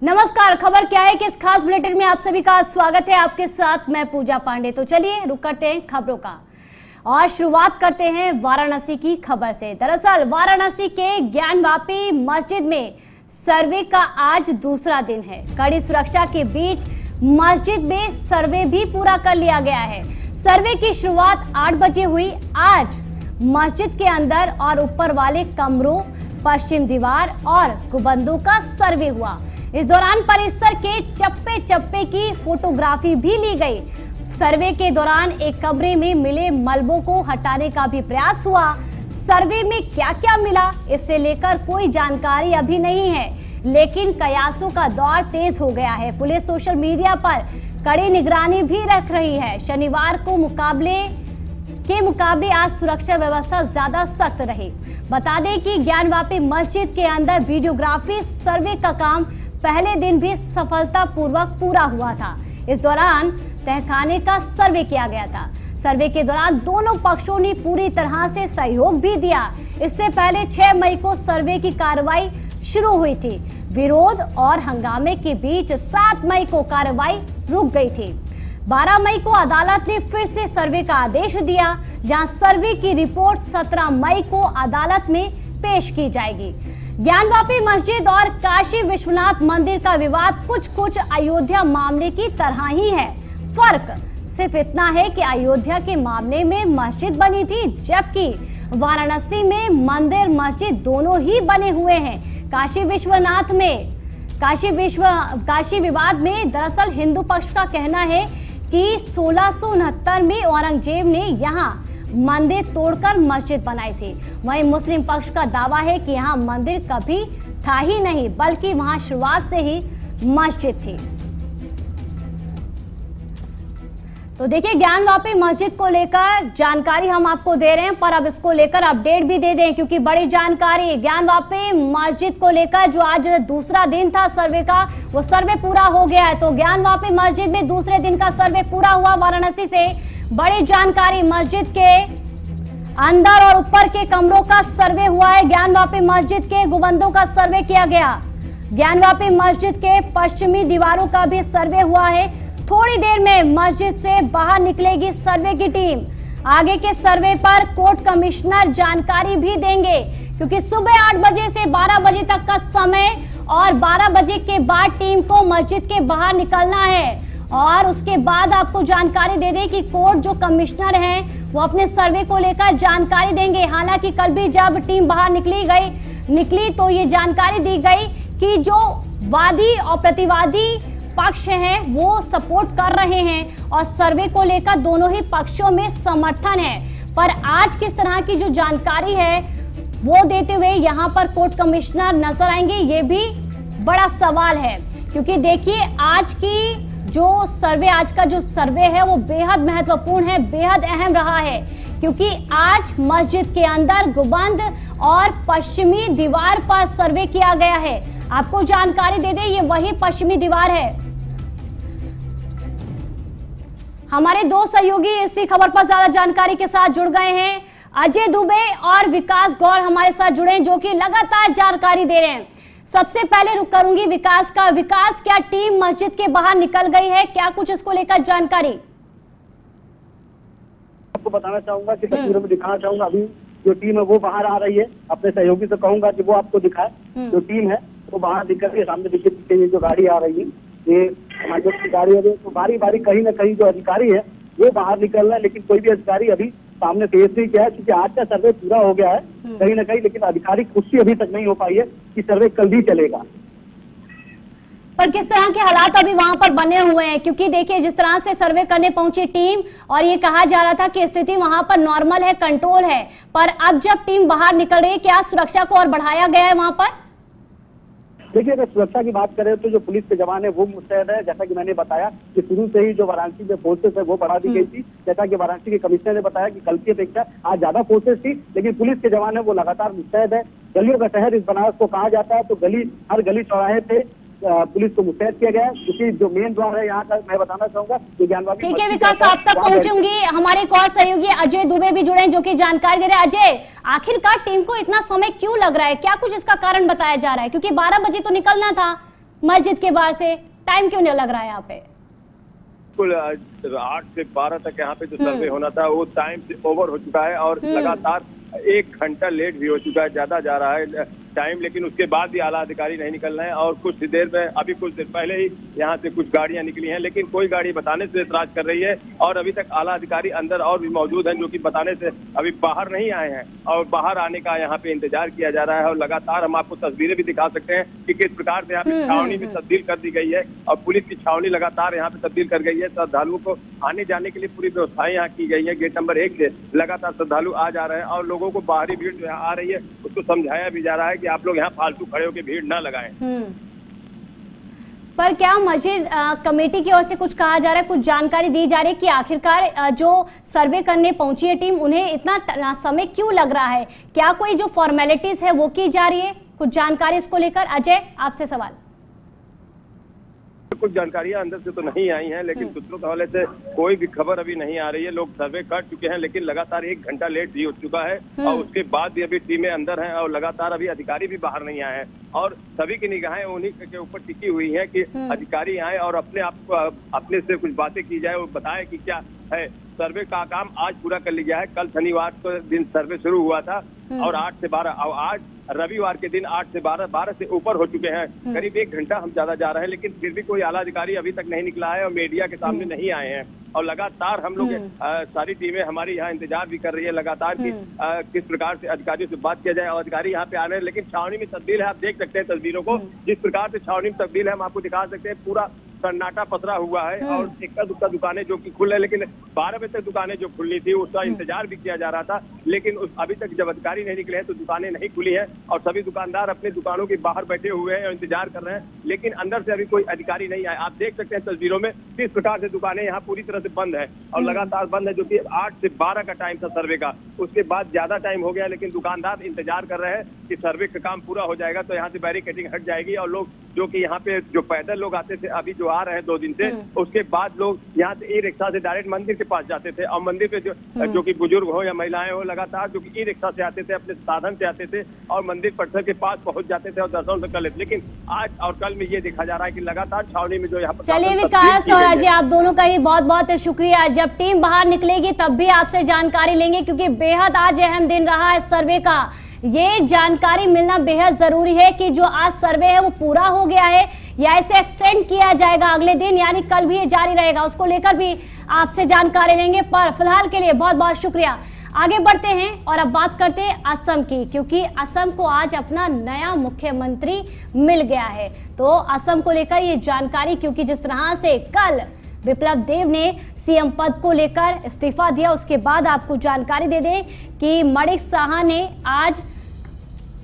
नमस्कार, खबर क्या है कि इस खास बुलेटिन में आप सभी का स्वागत है। आपके साथ मैं पूजा पांडे। तो चलिए रुक करते हैं खबरों का और शुरुआत करते हैं वाराणसी की खबर से। दरअसल वाराणसी के ज्ञानवापी मस्जिद में सर्वे का आज दूसरा दिन है। कड़ी सुरक्षा के बीच मस्जिद में सर्वे भी पूरा कर लिया गया है। सर्वे की शुरुआत 8 बजे हुई। आज मस्जिद के अंदर और ऊपर वाले कमरों, पश्चिम दीवार और गुंबदों का सर्वे हुआ। इस दौरान परिसर के चप्पे चप्पे की फोटोग्राफी भी ली गई। सर्वे के दौरान एक कमरे में मिले मलबों को हटाने का भी प्रयास हुआ। सर्वे में क्या क्या मिला इससे लेकर कोई जानकारी अभी नहीं है, लेकिन कयासों का दौर तेज हो गया है। पुलिस सोशल मीडिया पर कड़ी निगरानी भी रख रही है। शनिवार को मुकाबले आज सुरक्षा व्यवस्था ज्यादा सख्त रही। बता दें कि ज्ञानवापी मस्जिद के अंदर वीडियोग्राफी सर्वे का काम पहले दिन भी सफलतापूर्वक पूरा हुआ था। इस दौरान तहखाने का सर्वे किया गया था। सर्वे के दौरान दोनों पक्षों ने पूरी तरह से सहयोग भी दिया। इससे पहले 6 मई को सर्वे की कार्रवाई शुरू हुई थी। विरोध और हंगामे के बीच 7 मई को कार्रवाई रुक गई थी। 12 मई को अदालत ने फिर से सर्वे का आदेश दिया, जहां सर्वे की रिपोर्ट 17 मई को अदालत में पेश की जाएगी। ज्ञानवापी मस्जिद और काशी विश्वनाथ मंदिर का विवाद कुछ अयोध्या मामले की तरह ही है। फर्क सिर्फ इतना है कि अयोध्या के मामले में मस्जिद बनी थी, जबकि वाराणसी में मंदिर मस्जिद दोनों ही बने हुए हैं। काशी विवाद में दरअसल हिंदू पक्ष का कहना है कि 1669 में औरंगजेब ने यहाँ मंदिर तोड़कर मस्जिद बनाई थी। वहीं मुस्लिम पक्ष का दावा है कि यहाँ मंदिर कभी था ही नहीं, बल्कि वहां शुरुआत से ही मस्जिद थी। तो देखिए, ज्ञानवापी मस्जिद को लेकर जानकारी हम आपको दे रहे हैं, पर अब इसको लेकर अपडेट भी दे दें क्योंकि बड़ी जानकारी ज्ञानवापी मस्जिद को लेकर जो आज दूसरा दिन था सर्वे का, वो सर्वे पूरा हो गया है। तो ज्ञानवापी मस्जिद में दूसरे दिन का सर्वे पूरा हुआ। वाराणसी से बड़ी जानकारी, मस्जिद के अंदर और ऊपर के कमरों का सर्वे हुआ है। ज्ञानवापी मस्जिद के गुंबदों का सर्वे किया गया। ज्ञानवापी मस्जिद के पश्चिमी दीवारों का भी सर्वे हुआ है। थोड़ी देर में मस्जिद से बाहर निकलेगी सर्वे की टीम। आगे के सर्वे पर कोर्ट कमिश्नर जानकारी भी देंगे, क्योंकि सुबह 8 बजे से 12 बजे तक का समय और 12 बजे के बाद टीम को मस्जिद के बाहर निकलना है। और उसके बाद आपको जानकारी दे दें कि कोर्ट जो कमिश्नर हैं वो अपने सर्वे को लेकर जानकारी देंगे। हालांकि कल भी जब टीम बाहर निकली तो ये जानकारी दी गई कि जो वादी और प्रतिवादी पक्ष हैं वो सपोर्ट कर रहे हैं और सर्वे को लेकर दोनों ही पक्षों में समर्थन है। पर आज किस तरह की जो जानकारी है वो देते हुए यहाँ पर कोर्ट कमिश्नर नजर आएंगे, ये भी बड़ा सवाल है। क्योंकि देखिए, आज का जो सर्वे है वो बेहद महत्वपूर्ण है, बेहद अहम रहा है, क्योंकि आज मस्जिद के अंदर गुंबद और पश्चिमी दीवार पर सर्वे किया गया है। आपको जानकारी दे दें, ये वही पश्चिमी दीवार है। हमारे दो सहयोगी इसी खबर पर ज्यादा जानकारी के साथ जुड़ गए हैं। अजय दुबे और विकास गौड़ हमारे साथ जुड़े हैं, जो कि लगातार जानकारी दे रहे हैं। सबसे पहले रुक करूंगी विकास का। विकास, क्या टीम मस्जिद के बाहर निकल गई है? क्या कुछ इसको लेकर जानकारी? आपको बताना चाहूंगा कि तस्वीरों में दिखाना चाहूंगा, अभी जो टीम है वो बाहर आ रही है। अपने सहयोगी से कहूंगा कि वो आपको दिखाए। जो टीम है वो बाहर निकल रही है। सामने देखिए, ये जो गाड़ी आ रही है, ये मस्जिद की गाड़ी है। तो बारी बारी कहीं ना कहीं जो अधिकारी है वो बाहर निकल रहा है, लेकिन कोई भी अधिकारी अभी सामने पेश नहीं किया है, क्योंकि आज का सर्वे पूरा हो गया है कहीं ना कहीं, लेकिन आधिकारिक पुष्टि अभी तक नहीं हो पाई है कि सर्वे कल भी चलेगा। पर किस तरह के हालात अभी वहां पर बने हुए हैं? क्योंकि देखिए, जिस तरह से सर्वे करने पहुंची टीम और ये कहा जा रहा था कि स्थिति वहां पर नॉर्मल है, कंट्रोल है, पर अब जब टीम बाहर निकल रही है, क्या सुरक्षा को और बढ़ाया गया है वहां पर? देखिए, अगर सुरक्षा की बात करें तो जो पुलिस के जवान है वो मुस्तैद है। जैसा कि मैंने बताया कि शुरू से ही जो वाराणसी में फोर्सेस है वो बढ़ा दी गई थी। जैसा कि वाराणसी के कमिश्नर ने बताया कि कल की अपेक्षा आज ज्यादा फोर्सेस थी, लेकिन पुलिस के जवान है वो लगातार मुस्तैद है। गलियों का शहर इस बनारस को कहा जाता है, तो हर गली चौराहे पे पुलिस को मुस्तैद किया गया है, क्योंकि जो मेन द्वार है यहाँ का, मैं बताना चाहूंगा कि ज्ञानवापी। ठीक है विकास, आप तक पहुंचूंगी। हमारे एक और सहयोगी अजय दुबे भी जुड़े हैं, जो कि जानकारी दे रहे हैं। अजय, आखिरकार टीम को इतना समय क्यों लग रहा है? क्या कुछ इसका कारण बताया जा रहा है? क्योंकि 12 बजे तो निकलना था। मस्जिद के बाहर से, टाइम क्यों नहीं लग रहा है यहाँ पे? बिल्कुल 8 से 12 तक यहाँ पे जो सर्वे होना था वो टाइम से ओवर हो चुका है और लगातार 1 घंटा लेट भी हो चुका है, ज्यादा जा रहा है टाइम, लेकिन उसके बाद भी आला अधिकारी नहीं निकल रहे हैं। और कुछ देर में, अभी कुछ देर पहले ही यहाँ से कुछ गाड़ियां निकली हैं, लेकिन कोई गाड़ी बताने से एतराज कर रही है और अभी तक आला अधिकारी अंदर और भी मौजूद हैं जो कि बताने से अभी बाहर नहीं आए हैं और बाहर आने का यहाँ पे इंतजार किया जा रहा है। और लगातार हम आपको तस्वीरें भी दिखा सकते हैं कि किस प्रकार से यहाँ पे छावनी में तब्दील कर दी गई है और पुलिस की छावनी लगातार यहाँ पे तब्दील कर गई है। श्रद्धालुओं को आने जाने के लिए पूरी व्यवस्थाएं यहाँ की गई है। गेट नंबर 1 से लगातार श्रद्धालु आ जा रहे हैं और लोगों को बाहरी भीड़ जो आ रही है उसको समझाया भी जा रहा है कि आप लोग यहाँ फालतू खड़े होकर भीड़ ना लगाएं। पर क्या मस्जिद कमेटी की ओर से कुछ कहा जा रहा है, कुछ जानकारी दी जा रही है कि आखिरकार जो सर्वे करने पहुंची है टीम, उन्हें इतना समय क्यों लग रहा है? क्या कोई जो फॉर्मेलिटीज है वो की जा रही है? कुछ जानकारी इसको लेकर अजय आपसे सवाल। कुछ जानकारियां अंदर से तो नहीं आई हैं, लेकिन सूत्रों के हवाले से कोई भी खबर अभी नहीं आ रही है। लोग सर्वे कर चुके हैं, लेकिन लगातार 1 घंटा लेट भी हो चुका है और उसके बाद भी अभी टीमें अंदर हैं और लगातार अभी अधिकारी भी बाहर नहीं आए हैं और सभी की निगाहें उन्हीं के ऊपर टिकी हुई हैं कि अधिकारी आए और अपने से कुछ बातें की जाए और बताए कि क्या है। सर्वे का काम आज पूरा कर लिया है। कल शनिवार को दिन सर्वे शुरू हुआ था और 8 से 12, और आज रविवार के दिन 8 से 12 से ऊपर हो चुके हैं। करीब 1 घंटा हम ज्यादा जा रहे हैं, लेकिन फिर भी कोई आला अधिकारी अभी तक नहीं निकला है और मीडिया के सामने नहीं आए हैं। और लगातार हम लोग सारी टीमें हमारी यहाँ इंतजार भी कर रही है लगातार कि किस प्रकार से अधिकारियों से बात किया जाए और अधिकारी यहाँ पे आ रहे हैं। लेकिन छावनी में तब्दील है, आप देख सकते हैं तस्वीरों को, जिस प्रकार से छावनी में तब्दील है हम आपको दिखा सकते हैं। पूरा सन्नाटा पसरा हुआ है और इक्का दुक्का दुकानें जो कि खुल है, लेकिन 12 बजे तक दुकानें जो खुलनी थी उसका इंतजार भी किया जा रहा था, लेकिन अभी तक जब अधिकारी नहीं निकले हैं तो दुकानें नहीं खुली हैं और सभी दुकानदार अपने दुकानों के बाहर बैठे हुए हैं और इंतजार कर रहे हैं, लेकिन अंदर से अभी कोई अधिकारी नहीं आए। आप देख सकते हैं तस्वीरों में किस प्रकार से दुकानें यहाँ पूरी तरह से बंद है और लगातार बंद है, जो कि 8 से 12 का टाइम था सर्वे का। उसके बाद ज्यादा टाइम हो गया, लेकिन दुकानदार इंतजार कर रहे हैं कि सर्वे का काम पूरा हो जाएगा तो यहाँ से बैरिकेडिंग हट जाएगी और लोग जो कि यहाँ पे जो पैदल लोग आते थे, अभी जो आ रहे हैं 2 दिन से, उसके बाद लोग यहाँ से ई रिक्शा से डायरेक्ट मंदिर के पास जाते थे और मंदिर पे जो कि बुजुर्ग हो या महिलाएं हो, लगातार जो कि ई रिक्शा से आते थे, अपने साधन से आते थे और मंदिर परिसर के पास पहुंच जाते थे और दर्शन कर लेते। लेकिन आज और कल में ये देखा जा रहा है कि लगातार छावनी में जो यहाँ पर। चलिए विकास और अजय, आप दोनों का ही बहुत बहुत शुक्रिया। जब टीम बाहर निकलेगी तब भी आपसे जानकारी लेंगे, क्योंकि बेहद आज अहम दिन रहा है सर्वे का। ये जानकारी मिलना बेहद जरूरी है कि जो आज सर्वे है वो पूरा हो गया है या इसे एक्सटेंड किया जाएगा अगले दिन, यानी कल भी ये जारी रहेगा, उसको लेकर भी आपसे जानकारी लेंगे। पर फिलहाल के लिए बहुत बहुत शुक्रिया। आगे बढ़ते हैं और अब बात करते हैं असम की, क्योंकि असम को आज अपना नया मुख्यमंत्री मिल गया है। तो असम को लेकर ये जानकारी, क्योंकि जिस तरह से कल बिप्लब देव ने सीएम पद को लेकर इस्तीफा दिया, उसके बाद आपको जानकारी दे दें कि मणिक साहा ने आज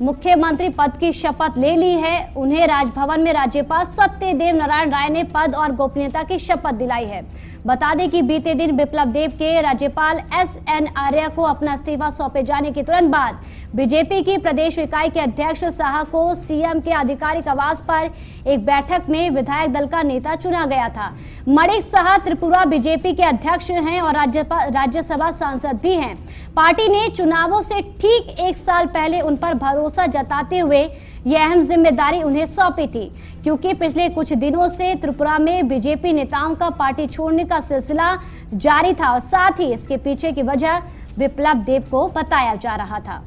मुख्यमंत्री पद की शपथ ले ली है। उन्हें राजभवन में राज्यपाल सत्यदेव नारायण राय ने पद और गोपनीयता की शपथ दिलाई है। बता दें कि बीते दिन बिप्लब देव के राज्यपाल SN आर्य को अपना इस्तीफा सौंपे जाने के तुरंत बाद बीजेपी की प्रदेश इकाई के अध्यक्ष साहा को सीएम के आधिकारिक आवास पर एक बैठक में विधायक दल का नेता चुना गया था। मणिक साहा त्रिपुरा बीजेपी के अध्यक्ष हैं और राज्यसभा सांसद भी हैं। पार्टी ने चुनावों से ठीक 1 साल पहले उन पर भरोसा जताते हुए यह अहम जिम्मेदारी उन्हें सौंपी थी, क्योंकि पिछले कुछ दिनों से त्रिपुरा में बीजेपी नेताओं का पार्टी छोड़ने का सिलसिला जारी था और साथ ही इसके पीछे की वजह बिप्लब देव को बताया जा रहा था।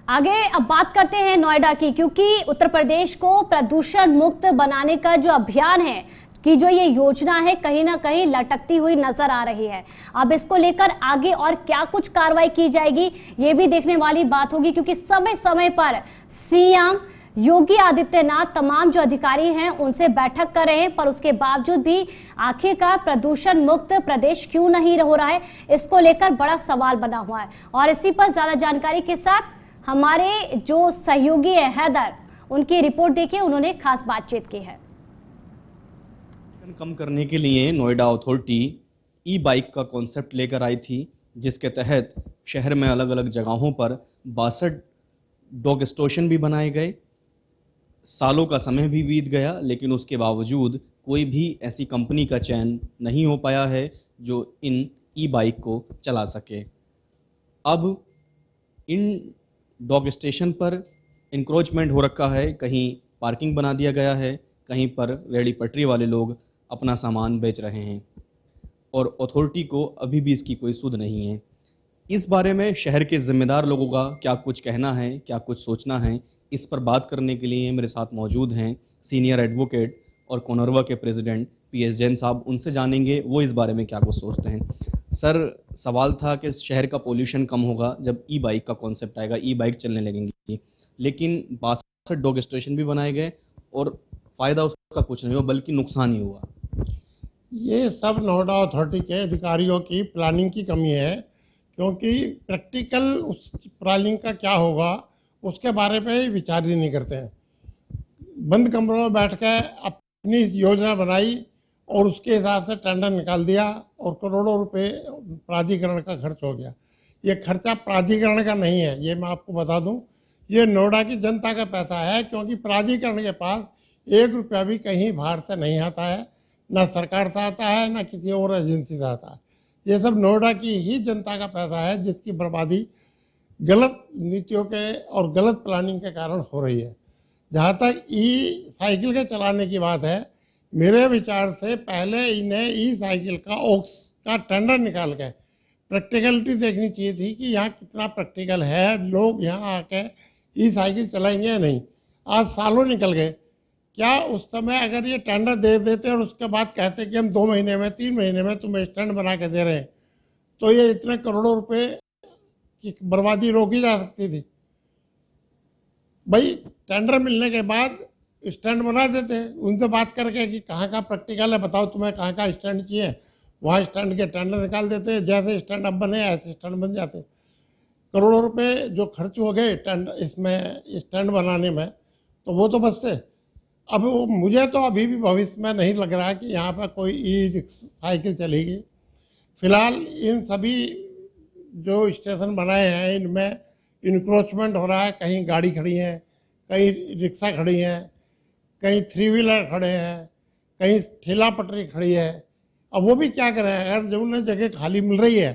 आगे अब बात करते हैं नोएडा की, क्योंकि उत्तर प्रदेश को प्रदूषण मुक्त बनाने का जो अभियान है कि जो ये योजना है कहीं ना कहीं लटकती हुई नजर आ रही है। अब इसको लेकर आगे और क्या कुछ कार्रवाई की जाएगी ये भी देखने वाली बात होगी, क्योंकि समय समय पर सीएम योगी आदित्यनाथ तमाम जो अधिकारी हैं उनसे बैठक कर रहे हैं, पर उसके बावजूद भी आखिरकार प्रदूषण मुक्त प्रदेश क्यों नहीं हो रहा है, इसको लेकर बड़ा सवाल बना हुआ है। और इसी पर ज्यादा जानकारी के साथ हमारे जो सहयोगी है हैदर, उनकी रिपोर्ट देखिए, उन्होंने खास बातचीत की है। कम करने के लिए नोएडा अथॉरिटी ई बाइक का कॉन्सेप्ट लेकर आई थी, जिसके तहत शहर में अलग अलग जगहों पर 62 डॉग स्टेशन भी बनाए गए सालों का समय भी बीत गया, लेकिन उसके बावजूद कोई भी ऐसी कंपनी का चयन नहीं हो पाया है जो इन ई बाइक को चला सके। अब इन डॉग स्टेशन पर इंक्रोचमेंट हो रखा है, कहीं पार्किंग बना दिया गया है, कहीं पर रेहड़ी पटरी वाले लोग अपना सामान बेच रहे हैं और अथॉरिटी को अभी भी इसकी कोई सुध नहीं है। इस बारे में शहर के जिम्मेदार लोगों का क्या कुछ कहना है, क्या कुछ सोचना है, इस पर बात करने के लिए मेरे साथ मौजूद हैं सीनियर एडवोकेट और कोनरवा के प्रेसिडेंट PS जैन साहब। उनसे जानेंगे वो इस बारे में क्या कुछ सोचते हैं। सर, सवाल था कि शहर का पोल्यूशन कम होगा जब ई बाइक का कॉन्सेप्ट आएगा, ई बाइक चलने लगेंगी, लेकिन 62 डॉग स्टेशन भी बनाए गए और फ़ायदा उसका कुछ नहीं हुआ बल्कि नुकसान ही हुआ। ये सब नोएडा अथॉरिटी के अधिकारियों की प्लानिंग की कमी है, क्योंकि प्रैक्टिकल उस प्लानिंग का क्या होगा उसके बारे में विचार ही नहीं करते हैं। बंद कमरों में बैठ कर अपनी योजना बनाई और उसके हिसाब से टेंडर निकाल दिया और करोड़ों रुपए प्राधिकरण का खर्च हो गया। ये खर्चा प्राधिकरण का नहीं है, ये मैं आपको बता दूं, ये नोएडा की जनता का पैसा है, क्योंकि प्राधिकरण के पास 1 रुपया भी कहीं बाहर से नहीं आता है, ना सरकार से आता है, ना किसी और एजेंसी से आता है। ये सब नोएडा की ही जनता का पैसा है, जिसकी बर्बादी गलत नीतियों के और गलत प्लानिंग के कारण हो रही है। जहाँ तक ई साइकिल के चलाने की बात है, मेरे विचार से पहले इन्हें ई साइकिल का ऑक्स का टेंडर निकाल के प्रैक्टिकलिटी देखनी चाहिए थी कि यहाँ कितना प्रैक्टिकल है, लोग यहाँ आके ई साइकिल चलाएंगे या नहीं। आज सालों निकल गए, क्या उस समय अगर ये टेंडर दे देते और उसके बाद कहते कि हम 2 महीने में 3 महीने में तुम्हें स्टैंड बना के दे रहे हैं, तो ये इतने करोड़ों रुपए की बर्बादी रोकी जा सकती थी। भाई टेंडर मिलने के बाद स्टैंड बना देते, उनसे बात करके कि कहाँ का प्रैक्टिकल है, बताओ तुम्हें कहाँ का स्टैंड चाहिए, वहाँ स्टैंड के टेंडर निकाल देते, जैसे स्टैंड अब बने ऐसे स्टैंड बन जाते। करोड़ों रुपए जो खर्च हो गए इसमें स्टैंड बनाने में, तो वो तो बचते। अब मुझे तो अभी भी भविष्य में नहीं लग रहा कि यहाँ पर कोई ई साइकिल चलेगी। फिलहाल इन सभी जो स्टेशन बनाए हैं इनमें इंक्रोचमेंट हो रहा है, कहीं गाड़ी खड़ी है, कहीं रिक्शा खड़ी हैं, कहीं 3 व्हीलर खड़े हैं, कहीं ठेला पटरी खड़ी है। अब वो भी क्या करें, अगर जब उन्हें जगह खाली मिल रही है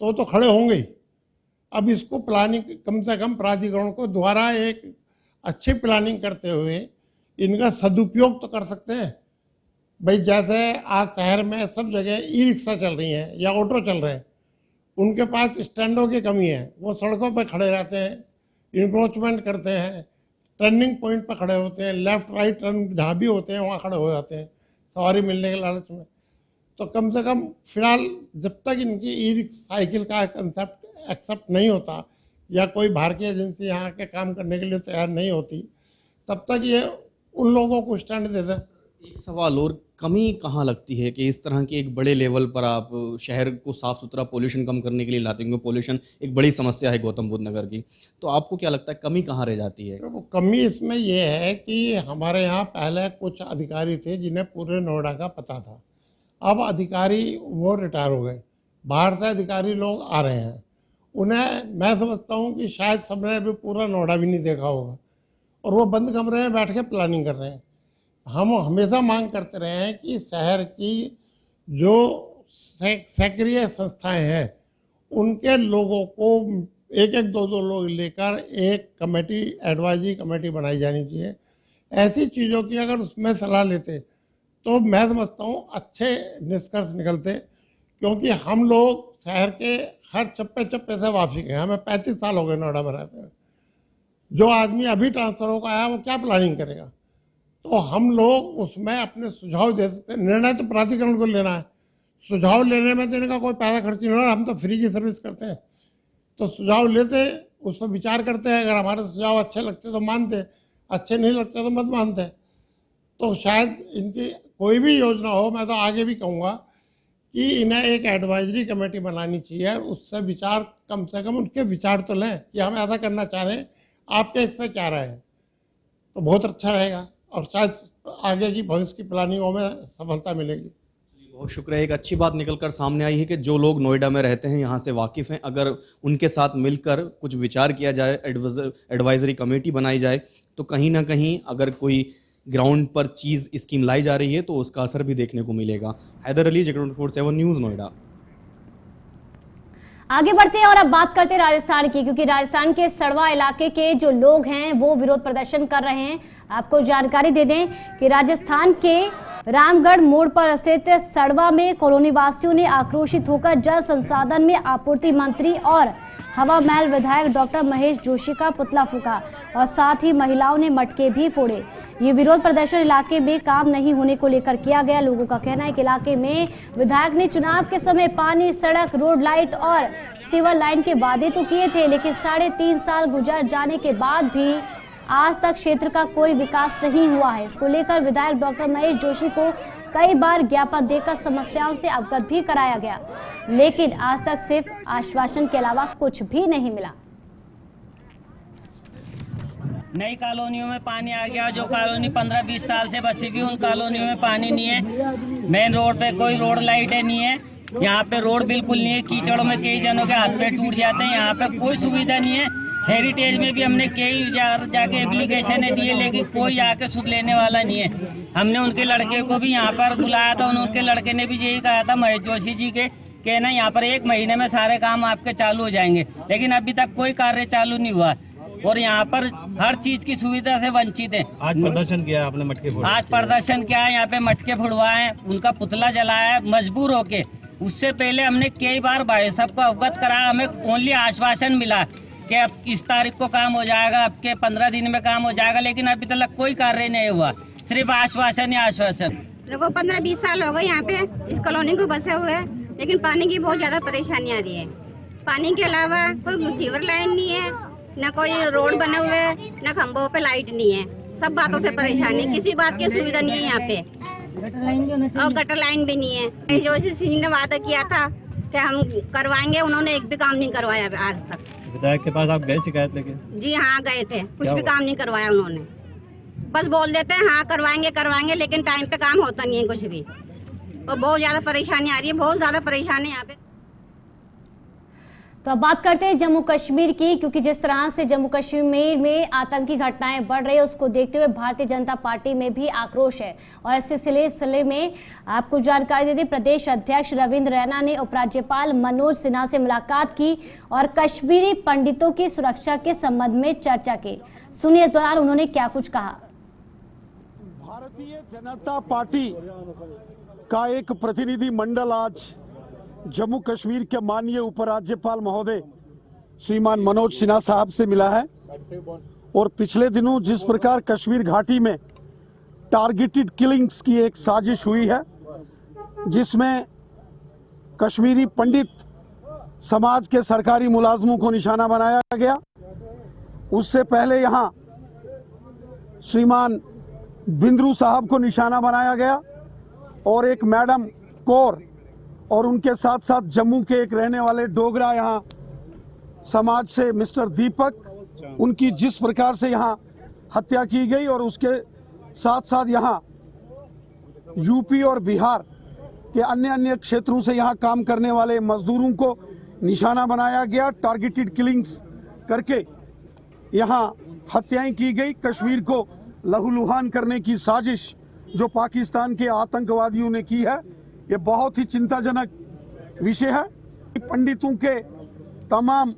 तो खड़े होंगे ही। अब इसको प्लानिंग कम से कम प्राधिकरण को द्वारा एक अच्छी प्लानिंग करते हुए इनका सदुपयोग तो कर सकते हैं। भाई जैसे आज शहर में सब जगह ई रिक्शा चल रही हैं या ऑटो चल रहे हैं, उनके पास स्टैंडों की कमी है, वो सड़कों पर खड़े रहते हैं, इंक्रोचमेंट करते हैं, टर्निंग पॉइंट पर खड़े होते हैं, लेफ्ट राइट टर्न जहाँ भी होते हैं वहाँ खड़े हो जाते हैं सवारी मिलने के लालच में। तो कम से कम फिलहाल जब तक इनकी ई साइकिल का कंसेप्ट एक्सेप्ट नहीं होता या कोई भारतीय एजेंसी यहाँ के काम करने के लिए तैयार नहीं होती, तब तक ये उन लोगों को स्टैंड दे दें। एक सवाल और, कमी कहाँ लगती है कि इस तरह के एक बड़े लेवल पर आप शहर को साफ सुथरा पोल्यूशन कम करने के लिए लाते हैं, क्योंकि पोल्यूशन एक बड़ी समस्या है गौतम बुद्ध नगर की, तो आपको क्या लगता है कमी कहाँ रह जाती है? तो कमी इसमें यह है कि हमारे यहाँ पहले कुछ अधिकारी थे जिन्हें पूरे नोएडा का पता था। अब अधिकारी वो रिटायर हो गए, बाहर से अधिकारी लोग आ रहे हैं, उन्हें मैं समझता हूँ कि शायद सबने अभी पूरा नोएडा भी नहीं देखा होगा और वो बंद कमरे में बैठ के प्लानिंग कर रहे हैं। हम हमेशा मांग करते रहे हैं कि शहर की जो सक्रिय संस्थाएं हैं उनके लोगों को 1-1, 2-2 लोग लेकर एक कमेटी, एडवाइजरी कमेटी बनाई जानी चाहिए। ऐसी चीज़ों की अगर उसमें सलाह लेते तो मैं समझता हूँ अच्छे निष्कर्ष निकलते, क्योंकि हम लोग शहर के हर चप्पे चप्पे से वापसी गए। हमें 35 साल हो गए नोएडा में रहते हैं। जो आदमी अभी ट्रांसफर होकर आया वो क्या प्लानिंग करेगा? तो हम लोग उसमें अपने सुझाव दे सकते हैं। निर्णय तो प्राधिकरण को लेना है, सुझाव लेने में तो इनका कोई पैसा खर्च नहीं हो रहा, हम तो फ्री की सर्विस करते हैं। तो सुझाव लेते, उस पर विचार करते हैं, अगर हमारे सुझाव अच्छे लगते तो मानते, अच्छे नहीं लगते तो मत मानते। तो शायद इनकी कोई भी योजना हो, मैं तो आगे भी कहूँगा कि इन्हें एक एडवाइजरी कमेटी बनानी चाहिए और उससे विचार, कम से कम उनके विचार तो लें कि हम ऐसा करना चाह रहे हैं, आपके इस पर क्या राय है, तो बहुत अच्छा रहेगा और शायद आगे की भविष्य की प्लानिंगों में सफलता मिलेगी। बहुत शुक्रिया। एक अच्छी बात निकलकर सामने आई है कि जो लोग नोएडा में रहते हैं, यहाँ से वाकिफ़ हैं, अगर उनके साथ मिलकर कुछ विचार किया जाए, एडवाइजरी कमेटी बनाई जाए, तो कहीं ना कहीं अगर कोई ग्राउंड पर चीज़ स्कीम लाई जा रही है तो उसका असर भी देखने को मिलेगा। Haider Ali, J24/7 news, Noida. आगे बढ़ते हैं और अब बात करते हैं राजस्थान की, क्योंकि राजस्थान के सड़वा इलाके के जो लोग हैं वो विरोध प्रदर्शन कर रहे हैं। आपको जानकारी दे दें कि राजस्थान के रामगढ़ मोड़ पर स्थित सड़वा में कॉलोनी वासियों ने आक्रोशित होकर जल संसाधन में आपूर्ति मंत्री और हवा महल विधायक डॉक्टर महेश जोशी का पुतला फूका और साथ ही महिलाओं ने मटके भी फोड़े। ये विरोध प्रदर्शन इलाके में काम नहीं होने को लेकर किया गया। लोगों का कहना है कि इलाके में विधायक ने चुनाव के समय पानी, सड़क, रोड लाइट और सीवर लाइन के वादे तो किए थे, लेकिन 3.5 साल गुजर जाने के बाद भी आज तक क्षेत्र का कोई विकास नहीं हुआ है। इसको लेकर विधायक डॉक्टर महेश जोशी को कई बार ज्ञापन देकर समस्याओं से अवगत भी कराया गया, लेकिन आज तक सिर्फ आश्वासन के अलावा कुछ भी नहीं मिला। नई कॉलोनियों में पानी आ गया, जो कॉलोनी 15-20 साल से बसी हुई उन कॉलोनियों में पानी नहीं है। मेन रोड पे कोई रोड लाइटें नहीं है, यहाँ पे रोड बिल्कुल नहीं है। कीचड़ों में कई जनों के हाथ पे टूट जाते हैं, यहाँ पे कोई सुविधा नहीं है। हेरिटेज में भी हमने कई जाके एप्लीकेशन दिए, लेकिन कोई आके सुध लेने वाला नहीं है। हमने उनके लड़के को भी यहाँ पर बुलाया था, उनके लड़के ने भी यही कहा था महेश जोशी जी के कहना यहाँ पर 1 महीने में सारे काम आपके चालू हो जाएंगे, लेकिन अभी तक कोई कार्य चालू नहीं हुआ और यहाँ पर हर चीज की सुविधा से वंचित है। आज प्रदर्शन किया आपने, मटके फोड़े? आज प्रदर्शन किया है, यहाँ पे मटके फुड़वाए, उनका पुतला जलाया है मजबूर होके। उससे पहले हमने कई बार भाई साहब को अवगत कराया, हमें ओनली आश्वासन मिला कि अब इस तारीख को काम हो जाएगा, आपके 15 दिन में काम हो जाएगा, लेकिन अभी तक कोई कार्य नहीं हुआ, सिर्फ आश्वासन ही आश्वासन। देखो 15-20 साल हो गए यहाँ पे इस कॉलोनी को बसे हुए, लेकिन पानी की बहुत ज्यादा परेशानी आ रही है। पानी के अलावा कोई सीवर लाइन नहीं है, न कोई रोड बने हुए, न खंभों पे लाइट नहीं है। सब बातों से परेशानी, किसी बात की सुविधा नहीं है यहाँ पे, और गटर लाइन भी नहीं है। जोशी सिंह ने वादा किया था कि हम करवाएंगे, उन्होंने एक भी काम नहीं करवाया आज तक। विधायक के पास आप गए शिकायत लेके? जी हाँ गए थे, कुछ भी काम नहीं करवाया उन्होंने। बस बोल देते हैं हाँ करवाएंगे, लेकिन टाइम पे काम होता नहीं है कुछ भी, और बहुत ज्यादा परेशानी आ रही है, बहुत ज्यादा परेशानी यहाँ पे। तो अब बात करते हैं जम्मू कश्मीर की, क्योंकि जिस तरह से जम्मू कश्मीर में आतंकी घटनाएं बढ़ रही है उसको देखते हुए भारतीय जनता पार्टी में भी आक्रोश है। और इस सिलसिले में आपको जानकारी दे दें, प्रदेश अध्यक्ष रविंद्र रैना ने उपराज्यपाल मनोज सिन्हा से मुलाकात की और कश्मीरी पंडितों की सुरक्षा के संबंध में चर्चा की। सुनिए इस दौरान उन्होंने क्या कुछ कहा। भारतीय जनता पार्टी का एक प्रतिनिधि मंडल आज जम्मू कश्मीर के माननीय उपराज्यपाल महोदय श्रीमान मनोज सिन्हा साहब से मिला है, और पिछले दिनों जिस प्रकार कश्मीर घाटी में टारगेटेड किलिंग्स की एक साजिश हुई है, जिसमें कश्मीरी पंडित समाज के सरकारी मुलाजमों को निशाना बनाया गया, उससे पहले यहाँ श्रीमान बिंद्रू साहब को निशाना बनाया गया, और एक मैडम कौर और उनके साथ साथ जम्मू के एक रहने वाले डोगरा यहाँ समाज से मिस्टर दीपक, उनकी जिस प्रकार से यहाँ हत्या की गई, और उसके साथ साथ यहाँ यूपी और बिहार के अन्य क्षेत्रों से यहाँ काम करने वाले मजदूरों को निशाना बनाया गया, टारगेटेड किलिंग्स करके यहाँ हत्याएं की गई। कश्मीर को लहूलुहान करने की साजिश जो पाकिस्तान के आतंकवादियों ने की है, ये बहुत ही चिंताजनक विषय है। पंडितों के तमाम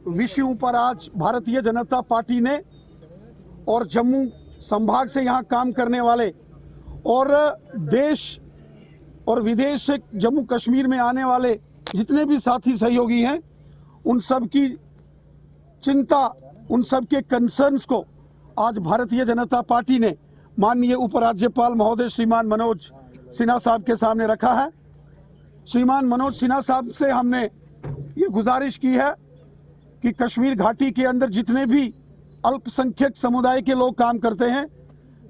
विषयों पर आज भारतीय जनता पार्टी ने और जम्मू संभाग से यहाँ काम करने वाले और देश और विदेश से जम्मू कश्मीर में आने वाले जितने भी साथी सहयोगी हैं, उन सब की चिंता, उन सब के कंसर्न्स को आज भारतीय जनता पार्टी ने माननीय उपराज्यपाल महोदय श्रीमान मनोज सिन्हा साहब के सामने रखा है। श्रीमान मनोज सिन्हा साहब से हमने ये गुजारिश की है कि कश्मीर घाटी के अंदर जितने भी अल्पसंख्यक समुदाय के लोग काम करते हैं,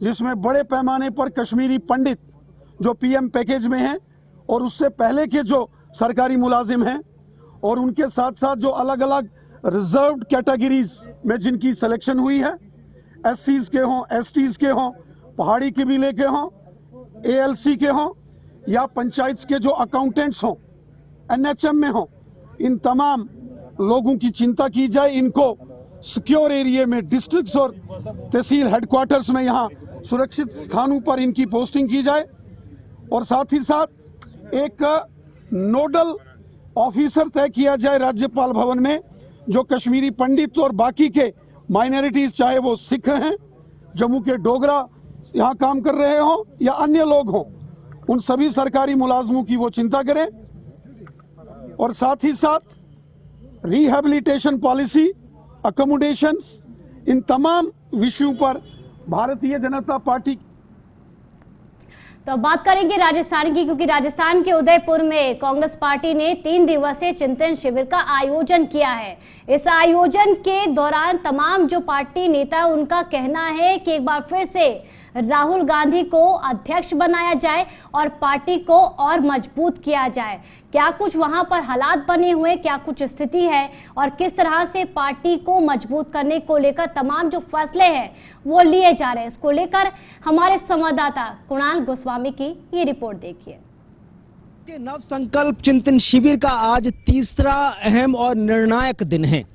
जिसमें बड़े पैमाने पर कश्मीरी पंडित जो पीएम पैकेज में हैं, और उससे पहले के जो सरकारी मुलाजिम हैं, और उनके साथ साथ जो अलग अलग रिजर्व्ड कैटेगरीज में जिनकी सिलेक्शन हुई है, एससीज के हों, एसटीज के हों, पहाड़ी कबीले के हों, एएलसी के हों, या पंचायत के जो अकाउंटेंट्स हों, एनएचएम में हों, इन तमाम लोगों की चिंता की जाए, इनको सिक्योर एरिया में, डिस्ट्रिक्ट्स और तहसील हेडक्वार्टर्स में यहाँ सुरक्षित स्थानों पर इनकी पोस्टिंग की जाए और साथ ही साथ एक नोडल ऑफिसर तय किया जाए राज्यपाल भवन में, जो कश्मीरी पंडित और बाकी के माइनॉरिटीज, चाहे वो सिख हैं, जम्मू के डोगरा यहाँ काम कर रहे हों या अन्य लोग हों, उन सभी सरकारी मुलाजमों की वो चिंता करें। और साथ ही साथ रिहैबिलिटेशन पॉलिसी, अकोमोडेशंस, इन तमाम विषयों पर भारतीय जनता पार्टी। तो अब बात करेंगे राजस्थान की, क्योंकि राजस्थान के उदयपुर में कांग्रेस पार्टी ने 3 दिवसीय चिंतन शिविर का आयोजन किया है। इस आयोजन के दौरान तमाम जो पार्टी नेता, उनका कहना है कि एक बार फिर से राहुल गांधी को अध्यक्ष बनाया जाए और पार्टी को और मजबूत किया जाए। क्या कुछ वहां पर हालात बने हुए, क्या कुछ स्थिति है और किस तरह से पार्टी को मजबूत करने को लेकर तमाम जो फैसले हैं वो लिए जा रहे हैं, इसको लेकर हमारे संवाददाता कुणाल गोस्वामी की ये रिपोर्ट देखिए। नव संकल्प चिंतन शिविर का आज तीसरा अहम और निर्णायक दिन है।